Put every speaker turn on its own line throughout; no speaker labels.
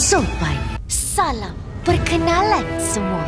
sopan. Salam perkenalan semua.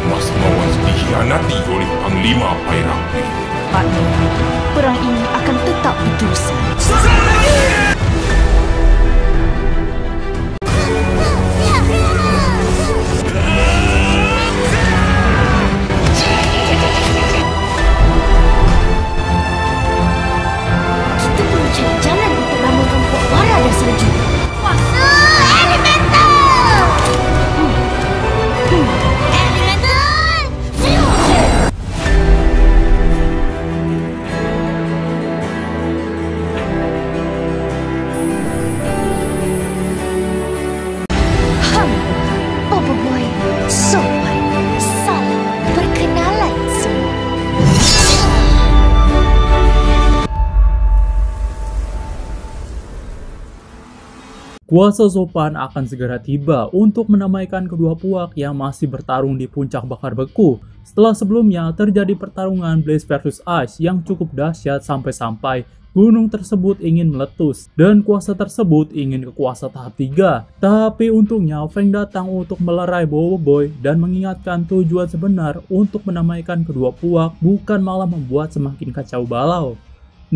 Mas Mawaz dikhianati oleh Panglima Pairapi.
Maknanya, perang ini akan tetap berdosa. Kita perlu cari jalan untuk ramaikan puak bara dan salju. Kuasa elemental! Elemental fusion! Bobo Boy, sopan. Salam perkenalan semua.
Kuasa sopan akan segera tiba untuk menamaikan kedua puak yang masih bertarung di puncak bakar beku. Setelah sebelumnya terjadi pertarungan Blaze versus Ice yang cukup dahsyat sampai-sampai gunung tersebut ingin meletus dan kuasa tersebut ingin ke kuasa tahap 3. Tapi untungnya Feng datang untuk melerai Bobo Boy dan mengingatkan tujuan sebenar untuk menamaikan kedua puak, bukan malah membuat semakin kacau balau.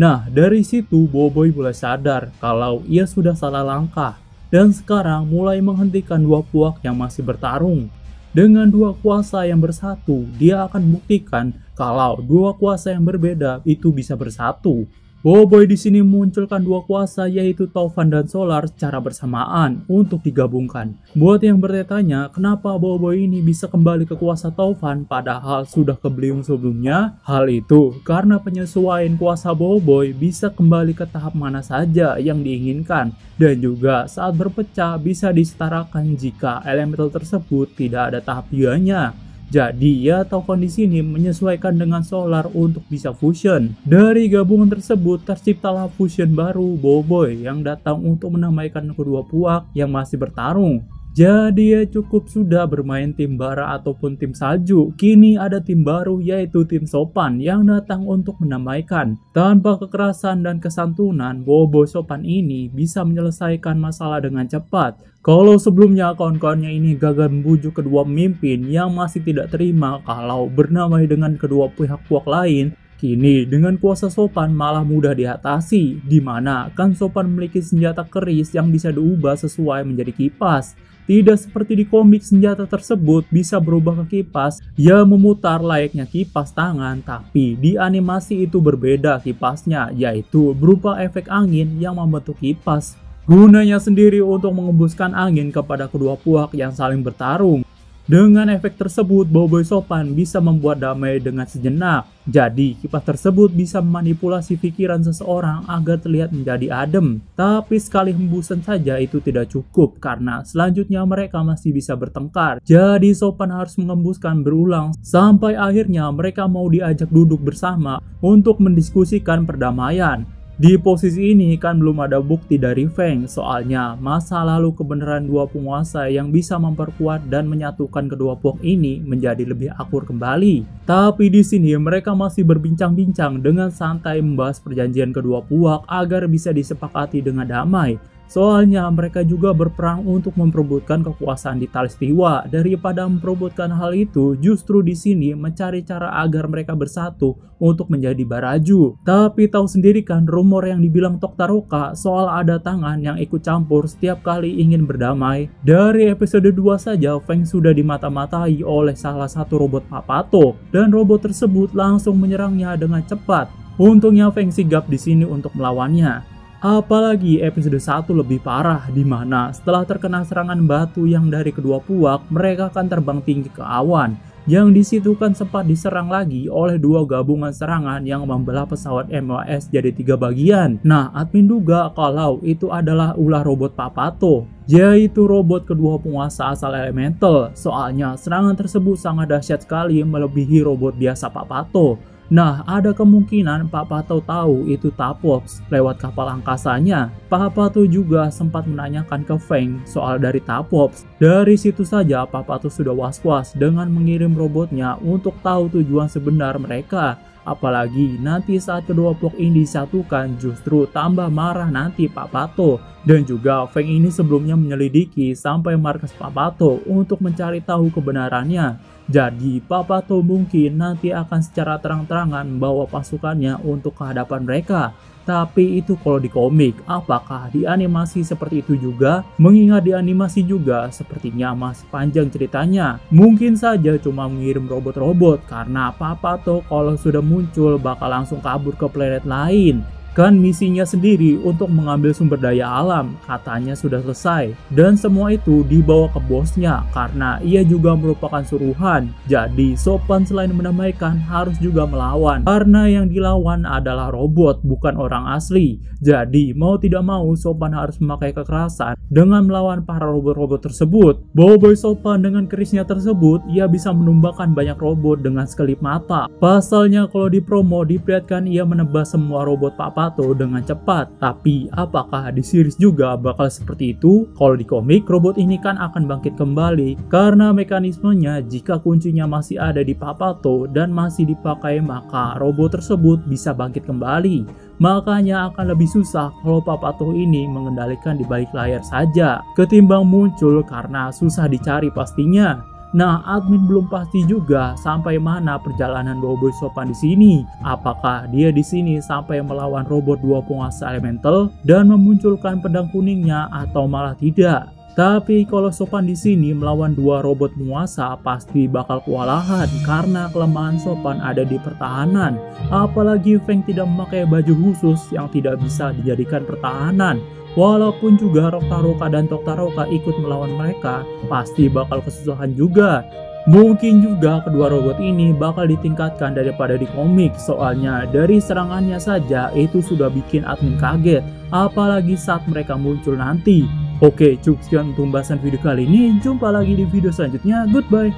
Nah, dari situ Bobo Boy mulai sadar kalau ia sudah salah langkah dan sekarang mulai menghentikan dua puak yang masih bertarung. Dengan dua kuasa yang bersatu, dia akan buktikan kalau dua kuasa yang berbeda itu bisa bersatu. Bobo Boy di sini munculkan dua kuasa yaitu Taufan dan Solar secara bersamaan untuk digabungkan. Buat yang bertanya kenapa Bobo Boy ini bisa kembali ke kuasa Taufan padahal sudah ke Beliung sebelumnya? Hal itu karena penyesuaian kuasa Bobo Boy bisa kembali ke tahap mana saja yang diinginkan dan juga saat berpecah bisa disetarakan jika elemental tersebut tidak ada tahap 3-nya. Jadi ya Taufan di sini menyesuaikan dengan Solar untuk bisa fusion. Dari gabungan tersebut terciptalah fusion baru Bobo Boy yang datang untuk menamaikan kedua puak yang masih bertarung. Jadi ya cukup sudah bermain tim bara ataupun tim salju. Kini ada tim baru yaitu tim sopan yang datang untuk menamaikan. Tanpa kekerasan dan kesantunan, Bobo sopan ini bisa menyelesaikan masalah dengan cepat. Kalau sebelumnya kawan-kawannya ini gagal membujuk kedua pemimpin yang masih tidak terima kalau bernamai dengan kedua pihak puak lain, kini dengan kuasa sopan malah mudah diatasi, di mana kan sopan memiliki senjata keris yang bisa diubah sesuai menjadi kipas. Tidak seperti di komik senjata tersebut bisa berubah ke kipas yang memutar layaknya kipas tangan, tapi di animasi itu berbeda kipasnya, yaitu berupa efek angin yang membentuk kipas. Gunanya sendiri untuk mengembuskan angin kepada kedua puak yang saling bertarung. Dengan efek tersebut, Bobo Boy sopan bisa membuat damai dengan sejenak. Jadi, kipas tersebut bisa memanipulasi pikiran seseorang agar terlihat menjadi adem. Tapi sekali hembusan saja itu tidak cukup karena selanjutnya mereka masih bisa bertengkar. Jadi, sopan harus mengembuskan berulang sampai akhirnya mereka mau diajak duduk bersama untuk mendiskusikan perdamaian. Di posisi ini kan belum ada bukti dari Feng, soalnya masa lalu kebenaran dua penguasa yang bisa memperkuat dan menyatukan kedua puak ini menjadi lebih akur kembali. Tapi di sini mereka masih berbincang-bincang dengan santai membahas perjanjian kedua puak agar bisa disepakati dengan damai. Soalnya mereka juga berperang untuk memperebutkan kekuasaan di Talistiwa. Daripada memperebutkan hal itu, justru di sini mencari cara agar mereka bersatu untuk menjadi Baraju. Tapi tahu sendiri kan rumor yang dibilang Toktaroka soal ada tangan yang ikut campur setiap kali ingin berdamai. Dari episode 2 saja Feng sudah dimata-matai oleh salah satu robot Papato dan robot tersebut langsung menyerangnya dengan cepat. Untungnya Feng sigap di sini untuk melawannya. Apalagi episode 1 lebih parah, di mana setelah terkena serangan batu yang dari kedua puak, mereka akan terbang tinggi ke awan. Yang disitu kan sempat diserang lagi oleh dua gabungan serangan yang membelah pesawat MWS jadi 3 bagian. Nah, admin duga kalau itu adalah ulah robot Papato, yaitu robot kedua penguasa asal elemental. Soalnya serangan tersebut sangat dahsyat sekali melebihi robot biasa Papato. Nah, ada kemungkinan Pak Pato tahu itu Tapops lewat kapal angkasanya. Pak Pato juga sempat menanyakan ke Feng soal dari Tapops. Dari situ saja Pak Pato sudah was-was dengan mengirim robotnya untuk tahu tujuan sebenar mereka. Apalagi nanti saat kedua blok ini disatukan justru tambah marah nanti Pak Pato. Dan juga Feng ini sebelumnya menyelidiki sampai markas Pak Pato untuk mencari tahu kebenarannya. Jadi Pak Pato mungkin nanti akan secara terang-terangan membawa pasukannya untuk ke hadapan mereka. Tapi itu kalau di komik, apakah di animasi seperti itu juga? Mengingat di animasi juga sepertinya masih panjang ceritanya. Mungkin saja cuma mengirim robot-robot karena Pak Pato kalau sudah muncul bakal langsung kabur ke planet lain. Kan misinya sendiri untuk mengambil sumber daya alam katanya sudah selesai. Dan semua itu dibawa ke bosnya karena ia juga merupakan suruhan. Jadi Sopan selain mendamaikan harus juga melawan. Karena yang dilawan adalah robot bukan orang asli. Jadi mau tidak mau Sopan harus memakai kekerasan dengan melawan para robot-robot tersebut. Boboiboy Sopan dengan kerisnya tersebut ia bisa menumbangkan banyak robot dengan sekelip mata. Pasalnya kalau di promo diperlihatkan ia menebas semua robot Pak Pato dengan cepat. Tapi apakah di series juga bakal seperti itu? Kalau di komik robot ini kan akan bangkit kembali karena mekanismenya jika kuncinya masih ada di Pak Pato dan masih dipakai maka robot tersebut bisa bangkit kembali. Makanya akan lebih susah kalau Pak Pato ini mengendalikan di balik layar saja ketimbang muncul karena susah dicari pastinya. Nah, admin belum pasti juga sampai mana perjalanan Boboiboy Sopan di sini. Apakah dia di sini sampai melawan robot dua penguasa elemental dan memunculkan pedang kuningnya atau malah tidak? Tapi kalau Sopan di sini melawan dua robot penguasa pasti bakal kewalahan karena kelemahan Sopan ada di pertahanan. Apalagi Feng tidak memakai baju khusus yang tidak bisa dijadikan pertahanan. Walaupun juga Rok-Taroka dan Tok-Taroka ikut melawan mereka, pasti bakal kesusahan juga. Mungkin juga kedua robot ini bakal ditingkatkan daripada di komik, soalnya dari serangannya saja itu sudah bikin admin kaget, apalagi saat mereka muncul nanti. Oke, cukup sekian untuk pembahasan video kali ini, jumpa lagi di video selanjutnya, goodbye.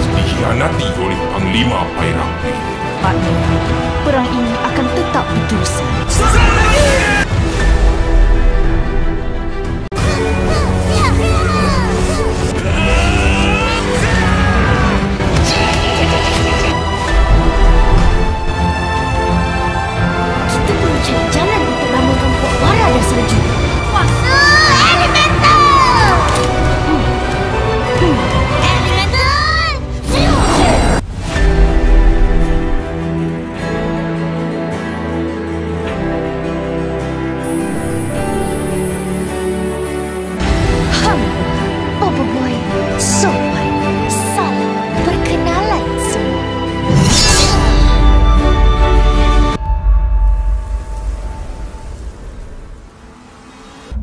Dikhianati oleh Panglima Perak.
Pak Naya, perang ini akan tetap berdosa. Kita perlu cari jalan untuk ramaikan Puak Wara dan Salju. Kuasa Elemental! Boboiboy Sopan, salam perkenalan semua.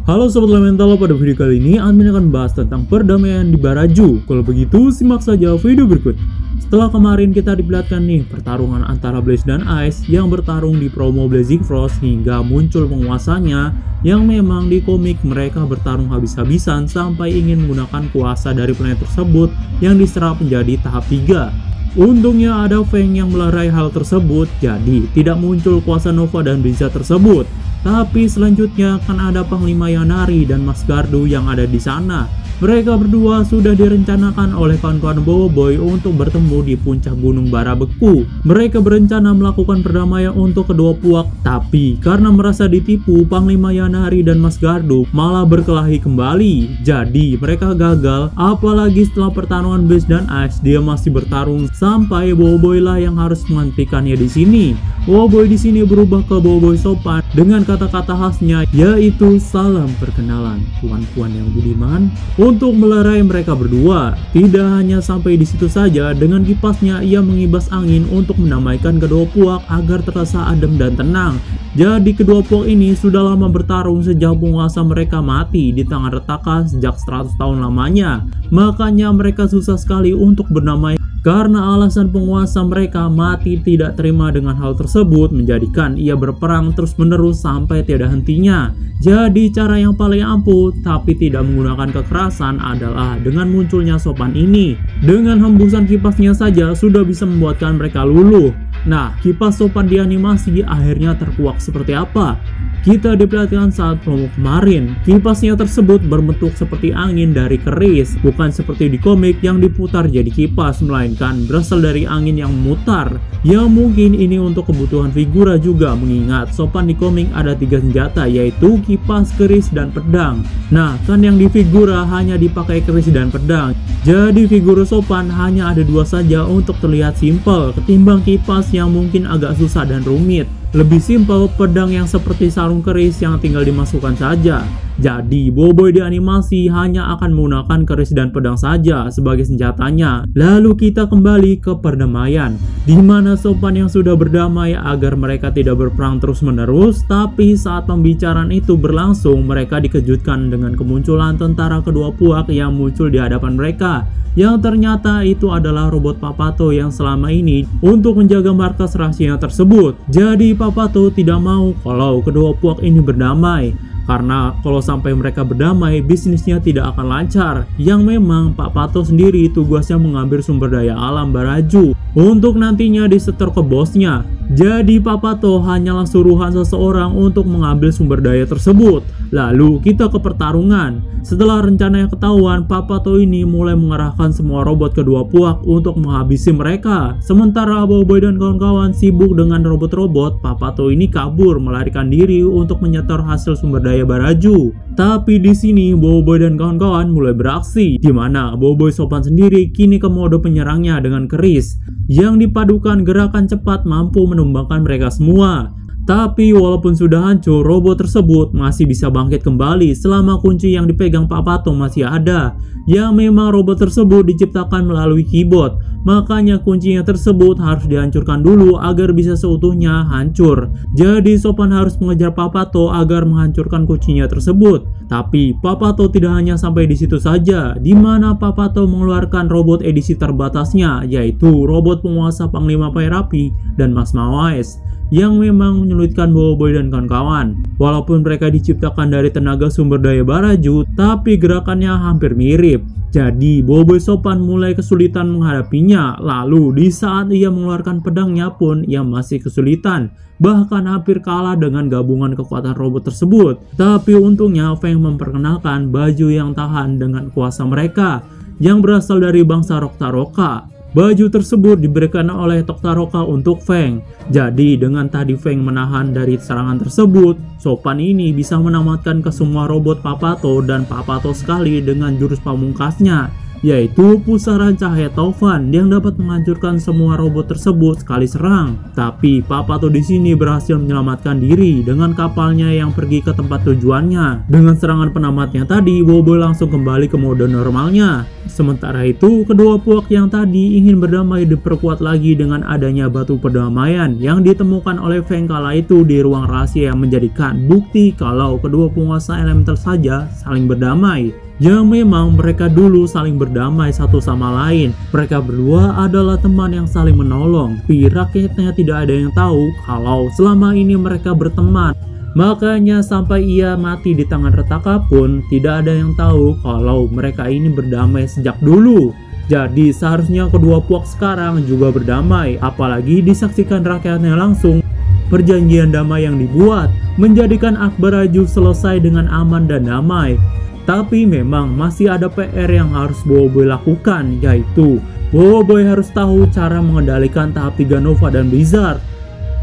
Halo Sobat Elemental, pada video kali ini admin akan bahas tentang perdamaian di Baraju. Kalau begitu simak saja video berikut. Setelah kemarin kita diperlihatkan nih pertarungan antara Blaze dan Ice yang bertarung di promo Blazing Frost hingga muncul penguasanya yang memang di komik mereka bertarung habis-habisan sampai ingin menggunakan kuasa dari planet tersebut yang diserap menjadi tahap 3. Untungnya ada Feng yang melerai hal tersebut, jadi tidak muncul kuasa Nova dan Blizzard tersebut. Tapi selanjutnya kan ada Panglima Yannari dan Mas Gardu yang ada di sana. Mereka berdua sudah direncanakan oleh kawan-kawan Boboiboy untuk bertemu di puncak Gunung Barabeku. Mereka berencana melakukan perdamaian untuk kedua puak, tapi karena merasa ditipu, Panglima Yannari dan Mas Gardu malah berkelahi kembali. Jadi mereka gagal, apalagi setelah pertarungan Blaze dan Ice dia masih bertarung sampai Boboiboy lah yang harus menghentikannya di sini. Boboiboy di sini berubah ke Boboiboy Sopan dengan kata-kata khasnya yaitu salam perkenalan puan-puan yang budiman. untuk melerai mereka berdua. Tidak hanya sampai di situ saja, dengan kipasnya ia mengibas angin untuk mendamaikan kedua puak agar terasa adem dan tenang. Jadi kedua puak ini sudah lama bertarung sejak penguasa mereka mati di tangan Retaka sejak 100 tahun lamanya. Makanya mereka susah sekali untuk berdamai karena alasan penguasa mereka mati tidak terima dengan hal tersebut menjadikan ia berperang terus-menerus sampai tiada hentinya. Jadi cara yang paling ampuh tapi tidak menggunakan kekerasan adalah dengan munculnya Sopan ini. Dengan hembusan kipasnya saja sudah bisa membuatkan mereka luluh. Nah, kipas Sopan di animasi akhirnya terkuak seperti apa? Kita diperlihatkan saat promo kemarin, kipasnya tersebut berbentuk seperti angin dari keris, bukan seperti di komik yang diputar jadi kipas, melainkan berasal dari angin yang memutar. Ya mungkin ini untuk kebutuhan figura juga, mengingat Sopan di komik ada 3 senjata, yaitu kipas, keris, dan pedang. Nah, kan yang di figura hanya dipakai keris dan pedang. Jadi figura Sopan hanya ada 2 saja untuk terlihat simpel, ketimbang kipas yang mungkin agak susah dan rumit. Lebih simpel pedang yang seperti sarung keris yang tinggal dimasukkan saja. Jadi Boboiboy di animasi hanya akan menggunakan keris dan pedang saja sebagai senjatanya. Lalu kita kembali ke perdamaian, di mana Sopan yang sudah berdamai agar mereka tidak berperang terus menerus. Tapi saat pembicaraan itu berlangsung, mereka dikejutkan dengan kemunculan tentara kedua puak yang muncul di hadapan mereka, yang ternyata itu adalah robot Papato yang selama ini untuk menjaga markas rahasia tersebut. Jadi Papato tidak mau kalau kedua puak ini berdamai, karena kalau sampai mereka berdamai bisnisnya tidak akan lancar. Yang memang Papato sendiri tugasnya mengambil sumber daya alam Baraju untuk nantinya disetor ke bosnya. Jadi Papato hanyalah suruhan seseorang untuk mengambil sumber daya tersebut. Lalu kita ke pertarungan. Setelah rencana yang ketahuan, Papato ini mulai mengerahkan semua robot kedua puak untuk menghabisi mereka. Sementara Boboiboy dan kawan-kawan sibuk dengan robot-robot, Papato ini kabur melarikan diri untuk menyetor hasil sumber daya Baraju. Tapi di sini Boboiboy dan kawan-kawan mulai beraksi, di mana Boboiboy Sopan sendiri kini ke mode penyerangnya dengan keris yang dipadukan gerakan cepat mampu menumbangkan mereka semua. Tapi walaupun sudah hancur, robot tersebut masih bisa bangkit kembali selama kunci yang dipegang Papato masih ada. Yang memang robot tersebut diciptakan melalui keyboard, makanya kuncinya tersebut harus dihancurkan dulu agar bisa seutuhnya hancur. Jadi Sopan harus mengejar Papato agar menghancurkan kuncinya tersebut. Tapi Papato tidak hanya sampai di situ saja, di mana Papato mengeluarkan robot edisi terbatasnya, yaitu robot penguasa Panglima Pairapi dan Mas Mawais, yang memang menyulitkan Boboiboy dan kawan-kawan. Walaupun mereka diciptakan dari tenaga sumber daya Baraju, tapi gerakannya hampir mirip. Jadi Boboiboy Sopan mulai kesulitan menghadapinya. Lalu di saat ia mengeluarkan pedangnya pun ia masih kesulitan, bahkan hampir kalah dengan gabungan kekuatan robot tersebut. Tapi untungnya Feng memperkenalkan baju yang tahan dengan kuasa mereka yang berasal dari bangsa Roktaroka. Baju tersebut diberikan oleh Toktaroka untuk Feng. Jadi dengan tadi Feng menahan dari serangan tersebut, Sopan ini bisa menamatkan ke semua robot Papato dan Papato sekali dengan jurus pamungkasnya, yaitu pusaran cahaya taufan yang dapat menghancurkan semua robot tersebut sekali serang. Tapi Papato di sini berhasil menyelamatkan diri dengan kapalnya yang pergi ke tempat tujuannya. Dengan serangan penamatnya tadi, Boboiboy langsung kembali ke mode normalnya. Sementara itu, kedua puak yang tadi ingin berdamai diperkuat lagi dengan adanya batu perdamaian yang ditemukan oleh Feng kala itu di ruang rahasia, yang menjadikan bukti kalau kedua penguasa elemental saja saling berdamai. Yang memang mereka dulu saling berdamai satu sama lain. Mereka berdua adalah teman yang saling menolong. Tapi rakyatnya tidak ada yang tahu kalau selama ini mereka berteman. Makanya sampai ia mati di tangan Retaka pun tidak ada yang tahu kalau mereka ini berdamai sejak dulu. Jadi seharusnya kedua puak sekarang juga berdamai, apalagi disaksikan rakyatnya langsung. Perjanjian damai yang dibuat menjadikan Baraju selesai dengan aman dan damai. Tapi memang masih ada PR yang harus Boboiboy lakukan, yaitu Boboiboy harus tahu cara mengendalikan tahap 3 Nova dan Blizzard.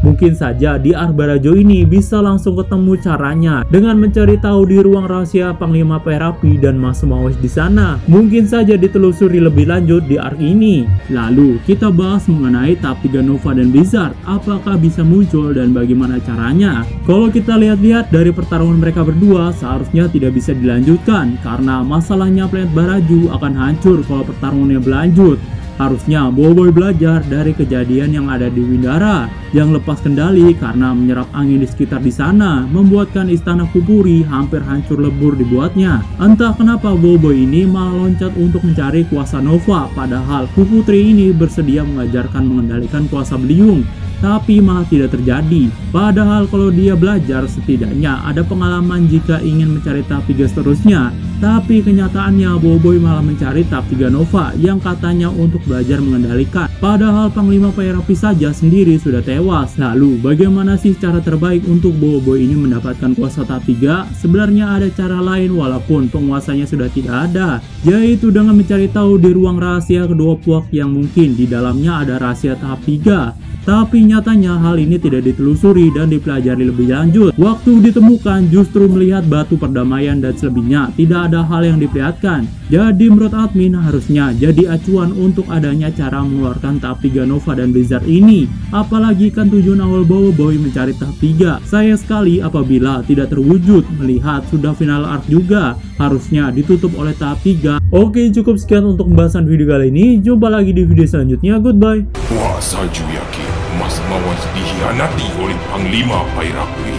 Mungkin saja di Arbaraju ini bisa langsung ketemu caranya dengan mencari tahu di ruang rahasia Panglima Perapi dan Mas Mawes di sana. Mungkin saja ditelusuri lebih lanjut di arc ini. Lalu kita bahas mengenai tahap 3 Nova dan Blizzard, apakah bisa muncul dan bagaimana caranya. Kalau kita lihat-lihat dari pertarungan mereka berdua, seharusnya tidak bisa dilanjutkan karena masalahnya planet Baraju akan hancur kalau pertarungannya berlanjut. Harusnya Boboiboy belajar dari kejadian yang ada di Windara yang lepas kendali karena menyerap angin di sekitar di sana, membuatkan istana Kupuri hampir hancur lebur dibuatnya. Entah kenapa Boboiboy ini malah loncat untuk mencari kuasa Nova, padahal Kuputri ini bersedia mengajarkan mengendalikan kuasa Beliung, tapi malah tidak terjadi. Padahal kalau dia belajar setidaknya ada pengalaman jika ingin mencari tahap 3 seterusnya. Tapi kenyataannya Boboiboy malah mencari tahap 3 Nova yang katanya untuk belajar mengendalikan. Padahal Panglima Perapi saja sendiri sudah tewas. Lalu bagaimana sih cara terbaik untuk Boboiboy ini mendapatkan kuasa tahap 3? Sebenarnya ada cara lain walaupun penguasanya sudah tidak ada, yaitu dengan mencari tahu di ruang rahasia kedua puak yang mungkin di dalamnya ada rahasia tahap 3. Tapi nyatanya hal ini tidak ditelusuri dan dipelajari lebih lanjut. Waktu ditemukan justru melihat batu perdamaian dan selebihnya tidak ada hal yang diperlihatkan. Jadi menurut admin harusnya jadi acuan untuk adanya cara mengeluarkan tahap 3 Nova dan Blizzard ini. Apalagi kan tujuan awal Boboiboy mencari tahap 3. Sayang sekali apabila tidak terwujud, melihat sudah final arc juga. Harusnya ditutup oleh tahap 3. Oke, cukup sekian untuk pembahasan video kali ini. Jumpa lagi di video selanjutnya. Goodbye.
Wasaju yakin Mas Mawes dikhianati oleh Panglima Perapi.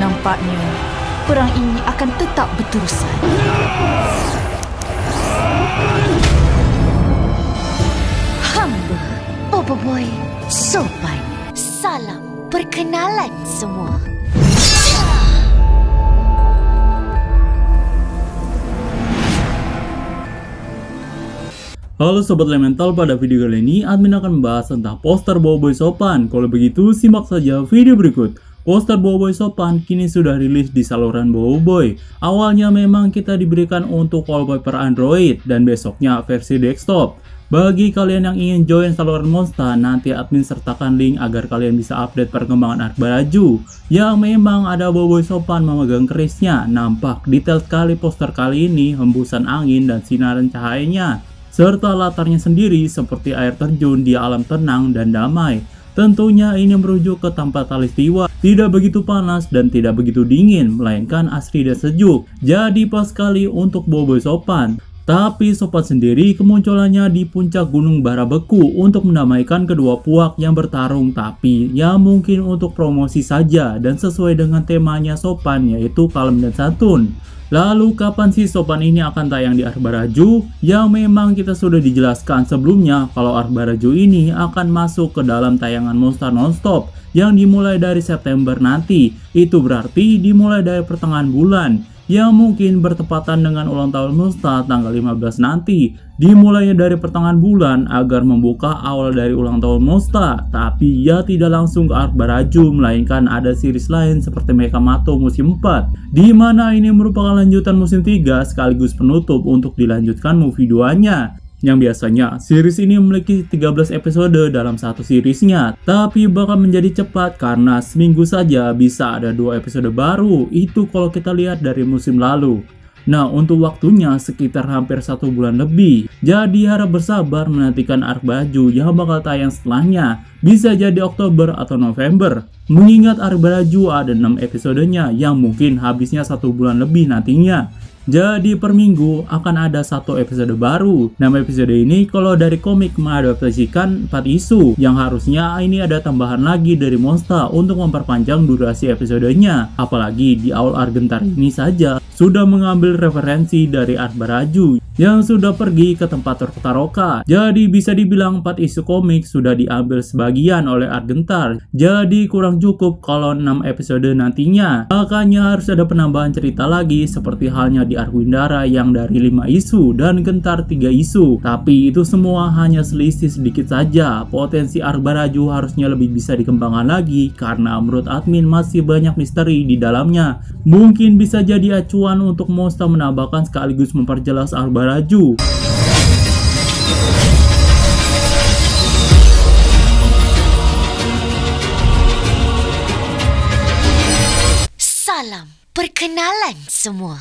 Nampaknya perang ini akan tetap berterusan. Hamba Boboiboy sopan. Salam perkenalan semua.
Halo Sobat Elemental, pada video kali ini admin akan membahas tentang poster Boboiboy Sopan. Kalau begitu simak saja video berikut. Poster Boboiboy Sopan kini sudah rilis di saluran Boboiboy. Awalnya memang kita diberikan untuk wallpaper Android dan besoknya versi desktop. Bagi kalian yang ingin join saluran Monster, nanti admin sertakan link agar kalian bisa update perkembangan arc Baraju. Yang memang ada Boboiboy Sopan memegang kerisnya. Nampak detail sekali poster kali ini, hembusan angin dan sinaran cahayanya, serta latarnya sendiri seperti air terjun di alam tenang dan damai. Tentunya ini merujuk ke tempat Kalistiwa, tidak begitu panas dan tidak begitu dingin, melainkan asri dan sejuk. Jadi pas sekali untuk Boboiboy Sopan. Tapi Sopan sendiri kemunculannya di puncak Gunung Barabeku untuk mendamaikan kedua puak yang bertarung, tapi ya mungkin untuk promosi saja dan sesuai dengan temanya Sopan, yaitu kalem dan santun. Lalu kapan sih Sopan ini akan tayang di arc Baraju? Yang memang kita sudah dijelaskan sebelumnya kalau arc Baraju ini akan masuk ke dalam tayangan Monster Nonstop yang dimulai dari September nanti. Itu berarti dimulai dari pertengahan bulan, yang mungkin bertepatan dengan ulang tahun Monster tanggal 15 nanti. Dimulainya dari pertengahan bulan agar membuka awal dari ulang tahun Monster. Tapi ya tidak langsung ke arc Baraju, melainkan ada series lain seperti Mekamato musim 4, di mana ini merupakan lanjutan musim 3 sekaligus penutup untuk dilanjutkan movie 2-nya. Yang biasanya series ini memiliki 13 episode dalam satu seriesnya, tapi bakal menjadi cepat karena seminggu saja bisa ada 2 episode baru. Itu kalau kita lihat dari musim lalu. Nah, untuk waktunya sekitar hampir 1 bulan lebih. Jadi harap bersabar menantikan arc Baraju yang bakal tayang setelahnya. Bisa jadi Oktober atau November. Mengingat arc Baraju ada 6 episodenya yang mungkin habisnya 1 bulan lebih nantinya. Jadi per minggu akan ada 1 episode baru. 6 episode ini kalau dari komik mengadaptasikan 4 isu, yang harusnya ini ada tambahan lagi dari Monster untuk memperpanjang durasi episodenya. Apalagi di awal arc Gentar ini saja sudah mengambil referensi dari arc Baraju yang sudah pergi ke tempat Tortaroka. Jadi bisa dibilang 4 isu komik sudah diambil sebagian oleh arc Gentar. Jadi kurang cukup kalau 6 episode nantinya. Makanya harus ada penambahan cerita lagi seperti halnya di arc Windara yang dari 5 isu dan Gentar 3 isu. Tapi itu semua hanya selisih sedikit saja. Potensi arc Baraju harusnya lebih bisa dikembangkan lagi karena menurut admin masih banyak misteri di dalamnya. Mungkin bisa jadi acuan untuk Monster menambahkan sekaligus memperjelas arc Baraju.
Perkenalan semua.